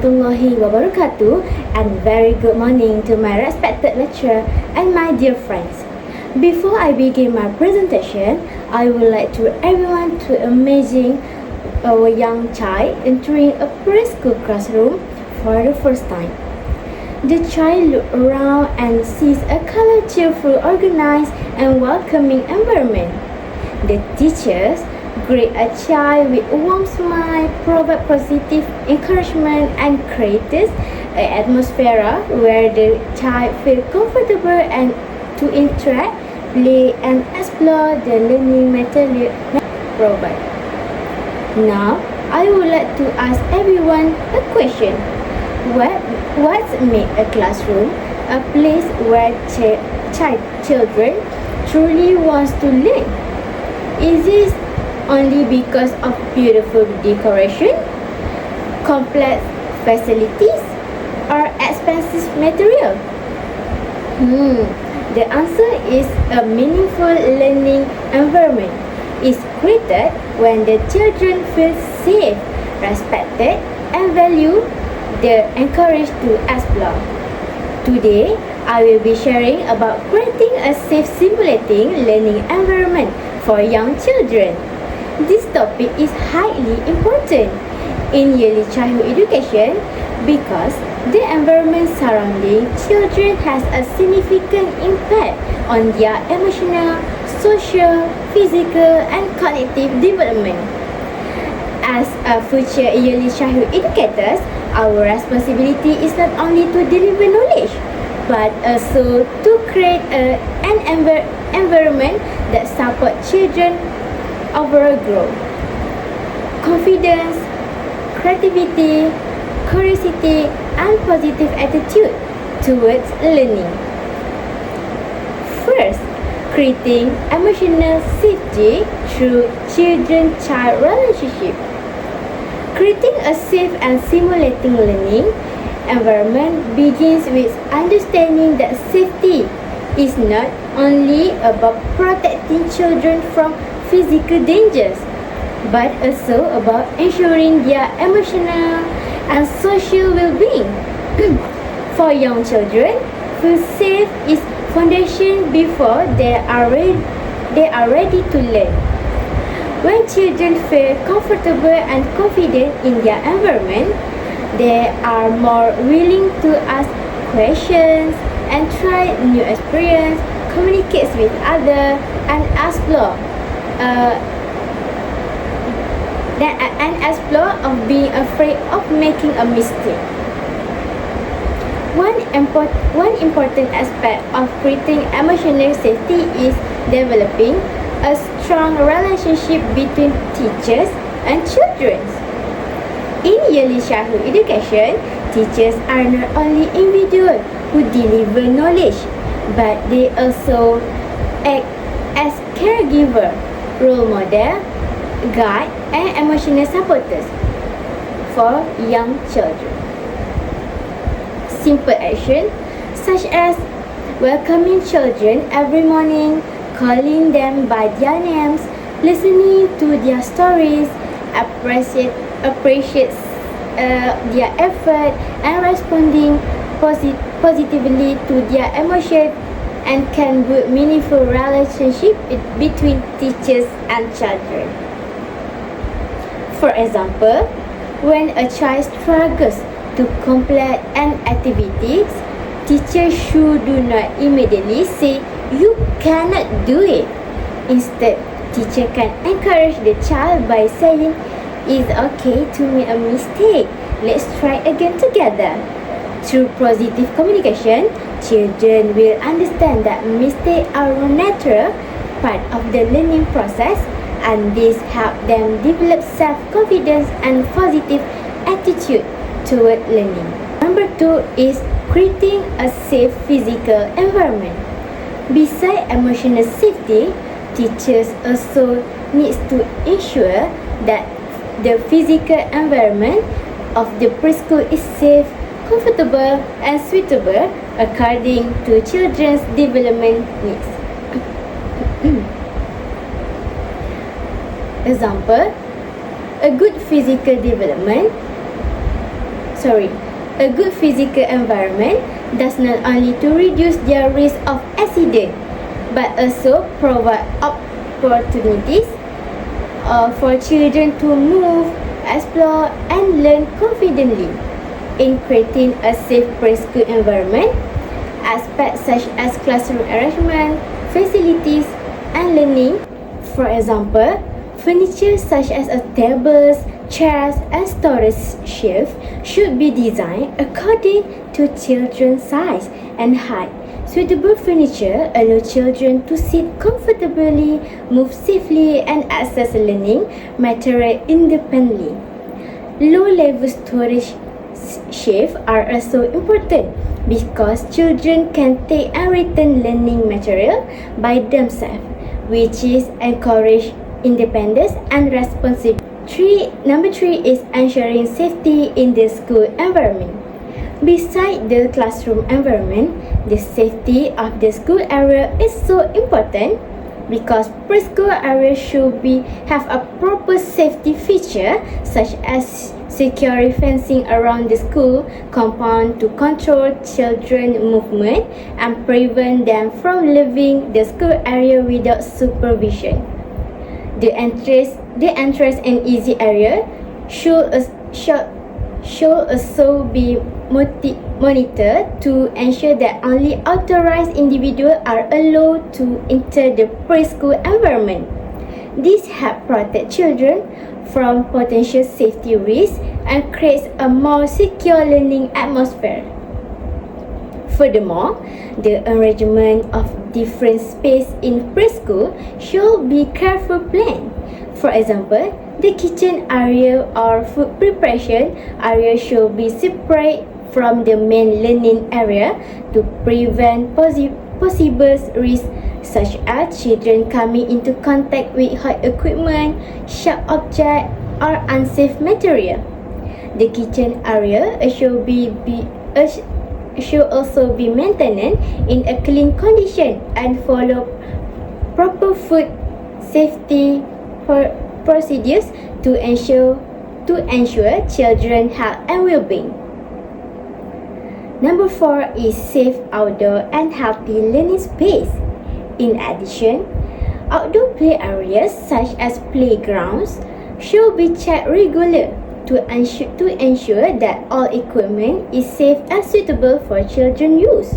warahmatullahi wabarakatuh, and very good morning to my respected lecturer and my dear friends. Before I begin my presentation, I would like to everyone to imagine our young child entering a preschool classroom for the first time. The child looks around and sees a colorful, cheerful, organized, and welcoming environment. The teachers greet a child with a warm smile, provide positive encouragement, and creates an atmosphere where the child feels comfortable and to interact, play, and explore the learning material provided. Now, I would like to ask everyone a question. What makes a classroom a place where children truly want to learn? Is this only because of beautiful decoration, complex facilities, or expensive material? The answer is a meaningful learning environment is created when the children feel safe, respected, and valued. They are encouraged to explore. Today, I will be sharing about creating a safe simulating learning environment for young children. This topic is highly important in early childhood education because the environment surrounding children has a significant impact on their emotional, social, physical, and cognitive development. As a future early childhood educators, our responsibility is not only to deliver knowledge, but also to create an environment that supports children overall growth, confidence, creativity, curiosity, and positive attitude towards learning. First, creating emotional safety through children-child relationship. Creating a safe and simulating learning environment begins with understanding that safety is not only about protecting children from physical dangers, but also about ensuring their emotional and social well-being. For young children, feel safe is foundation before they are ready to learn. When children feel comfortable and confident in their environment, they are more willing to ask questions and try new experience, communicate with others, and explore of being afraid of making a mistake. One important aspect of creating emotional safety is developing a strong relationship between teachers and children. In early childhood education, teachers are not only individuals who deliver knowledge, but they also act as caregiver, role model, guide, and emotional supporters for young children. Simple action such as welcoming children every morning, calling them by their names, listening to their stories, appreciate their effort, and responding positively to their emotions, and can build meaningful relationship between teachers and children. For example, when a child struggles to complete an activity, teachers should do not immediately say, "You cannot do it." Instead, teacher can encourage the child by saying, "It's okay to make a mistake. Let's try again together." Through positive communication, children will understand that mistakes are a natural part of the learning process, and this helps them develop self-confidence and positive attitude toward learning. Number 2 is creating a safe physical environment. Besides emotional safety, teachers also need to ensure that the physical environment of the preschool is safe, comfortable, and suitable according to children's development needs. Example, a good physical development A good physical environment does not only to reduce their risk of accident, but also provide opportunities for children to move, explore, and learn confidently. In creating a safe preschool environment, aspects such as classroom arrangement, facilities, and learning, for example, furniture such as tables, chairs, and storage shelves should be designed according to children's size and height. Suitable furniture allows children to sit comfortably, move safely, and access learning material independently. Low-level storage shelves are also important because children can take and return learning material by themselves, which is encourage independence and responsibility. Number 3 is ensuring safety in the school environment. Besides the classroom environment, the safety of the school area is so important because preschool area should have a proper safety feature such as secure fencing around the school compound to control children's movement and prevent them from leaving the school area without supervision. The entrance and exit area should also be monitored to ensure that only authorized individuals are allowed to enter the preschool environment. This helps protect children from potential safety risks and creates a more secure learning atmosphere. Furthermore, the arrangement of different space in preschool should be carefully planned. For example, the kitchen area or food preparation area should be separate from the main learning area to prevent possible risks such as children coming into contact with hot equipment, sharp objects, or unsafe material. The kitchen area should also be maintained in a clean condition and follow proper food safety procedures to ensure children's health and well-being. Number 4 is safe outdoor and healthy learning space. In addition, outdoor play areas such as playgrounds should be checked regularly to ensure that all equipment is safe and suitable for children's use.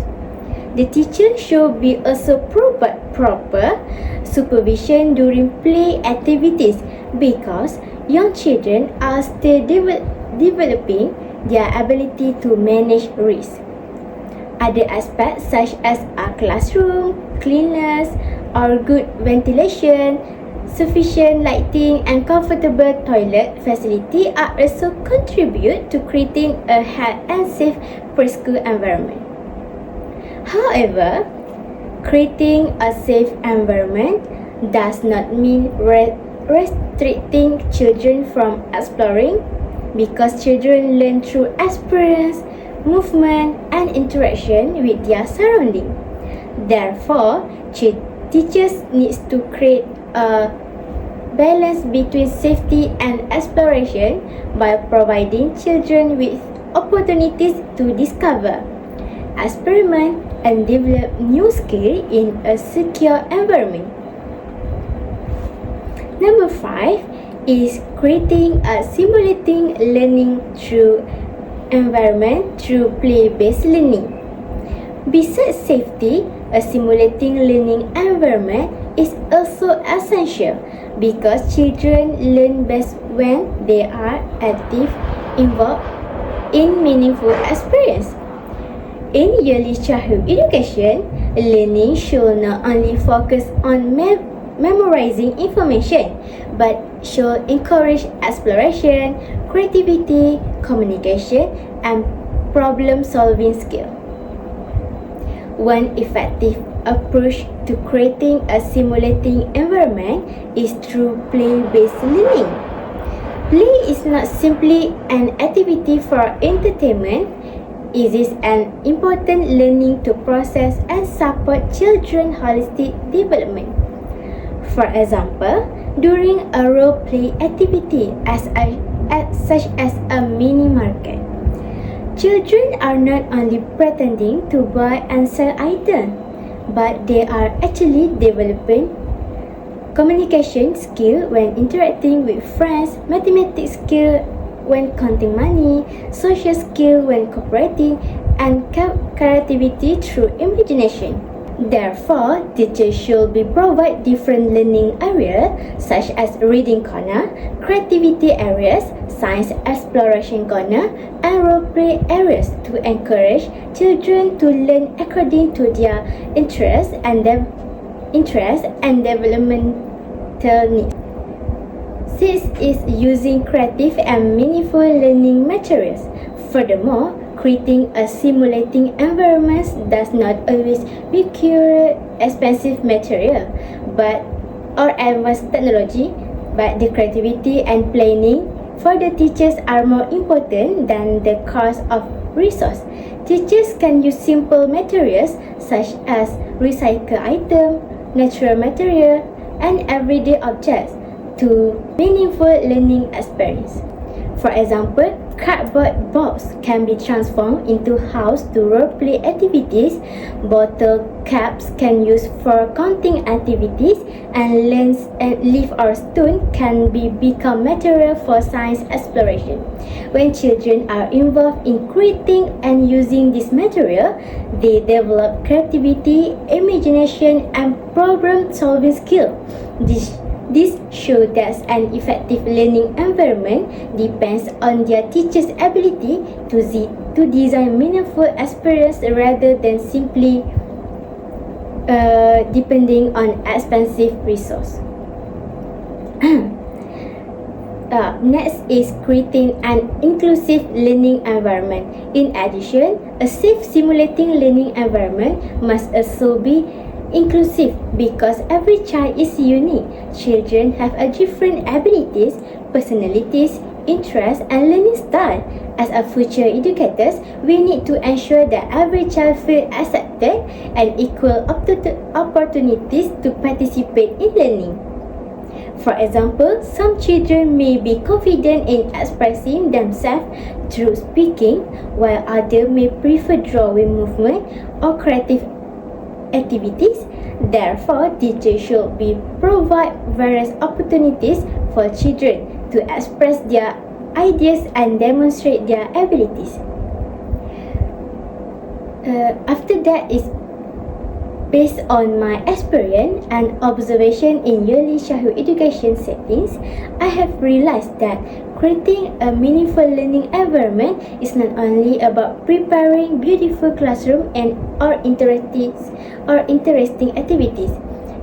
The teacher should be also provide proper supervision during play activities because young children are still developing their ability to manage risk. Other aspects such as a classroom, cleanliness, or good ventilation, sufficient lighting, and comfortable toilet facility are also contribute to creating a healthy and safe preschool environment. However, creating a safe environment does not mean restricting children from exploring because children learn through experience, movement, and interaction with their surroundings. Therefore, teachers need to create a balance between safety and exploration by providing children with opportunities to discover, experiment, and develop new skills in a secure environment. Number 5 is creating a simulating learning through environment through play-based learning. Besides safety, a simulating learning environment is also essential because children learn best when they are active, involved in meaningful experience. In early childhood education, learning should not only focus on memorizing information, but should encourage exploration, creativity, communication, and problem-solving skills. One effective approach to creating a simulating environment is through play-based learning. Play is not simply an activity for entertainment. It is an important learning to process and support children's holistic development. For example, during a role-play activity such as a mini market, Children are not only pretending to buy and sell items, but they are actually developing communication skill when interacting with friends, mathematics skill when counting money, social skill when cooperating, and creativity through imagination. Therefore, teachers should be provide different learning areas such as reading corner, creativity areas, science exploration corner, and role play areas to encourage children to learn according to their interests and developmental needs. Six is using creative and meaningful learning materials. Furthermore, creating a simulating environment does not always require expensive material or advanced technology, but the creativity and planning for the teachers are more important than the cost of resource. Teachers can use simple materials such as recycled items, natural material, and everyday objects to meaningful learning experience. For example, cardboard box can be transformed into house to role-play activities, bottle caps can use for counting activities, and lens and leaf or stone can become material for science exploration. When children are involved in creating and using this material, they develop creativity, imagination, and problem-solving skill. This shows that an effective learning environment depends on their teacher's ability to design meaningful experience rather than simply depending on expensive resource. Next is creating an inclusive learning environment. In addition, a safe simulating learning environment must also be inclusive because every child is unique. Children have a different abilities, personalities, interests, and learning style. As a future educators, we need to ensure that every child feels accepted and equal opportunities to participate in learning. For example, some children may be confident in expressing themselves through speaking, while others may prefer drawing movement or creative activities. Therefore, teachers should provide various opportunities for children to express their ideas and demonstrate their abilities. After that is based on my experience and observation in early childhood education settings, I have realized that creating a meaningful learning environment is not only about preparing beautiful classroom or interesting activities.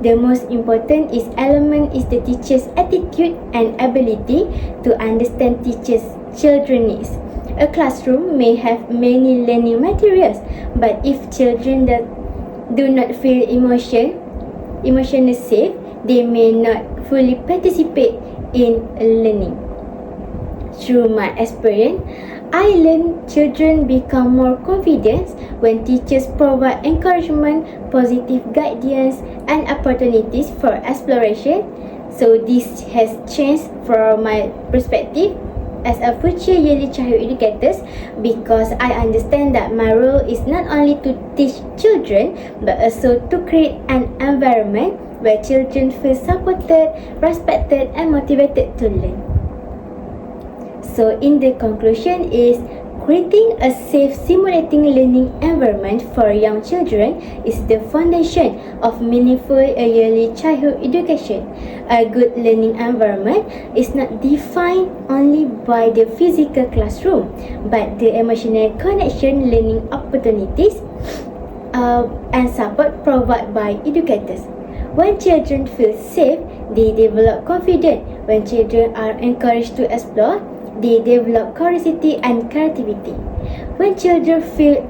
The most important element is the teacher's attitude and ability to understand children's needs. A classroom may have many learning materials, but if children do not feel emotionally safe, they may not fully participate in learning. Through my experience, I learned children become more confident when teachers provide encouragement, positive guidance, and opportunities for exploration. So this has changed from my perspective as a future early childhood educators, because I understand that my role is not only to teach children but also to create an environment where children feel supported, respected, and motivated to learn. So in the conclusion is, creating a safe simulating learning environment for young children is the foundation of meaningful early childhood education. A good learning environment is not defined only by the physical classroom, but the emotional connection, learning opportunities, and support provided by educators. When children feel safe, they develop confidence. When children are encouraged to explore, they develop curiosity and creativity. When children feel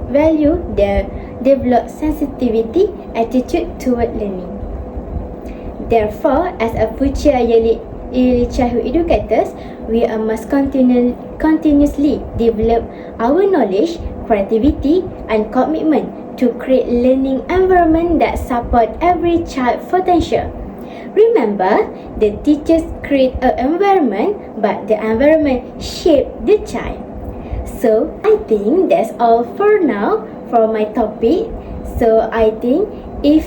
valued, they develop sensitivity, attitude toward learning. Therefore, as a future early childhood educators, we must continuously develop our knowledge, creativity, and commitment to create learning environment that support every child's potential. Remember, the teachers create an environment, but the environment shape the child. So I think that's all for now for my topic. So I think if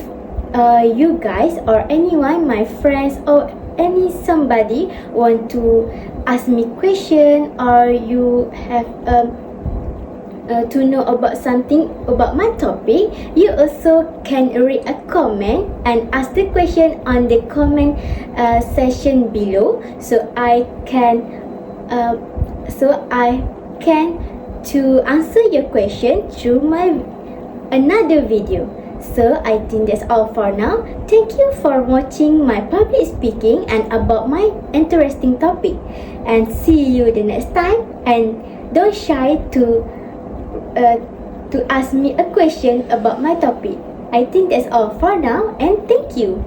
you guys or anyone, my friends or somebody want to ask me question, or you have to know about something about my topic, you also can read a comment and ask the question on the comment section below, so I can to answer your question through my another video. So I think that's all for now. Thank you for watching my public speaking and about my interesting topic, and see you the next time. And don't shy to ask me a question about my topic. I think that's all for now, and thank you.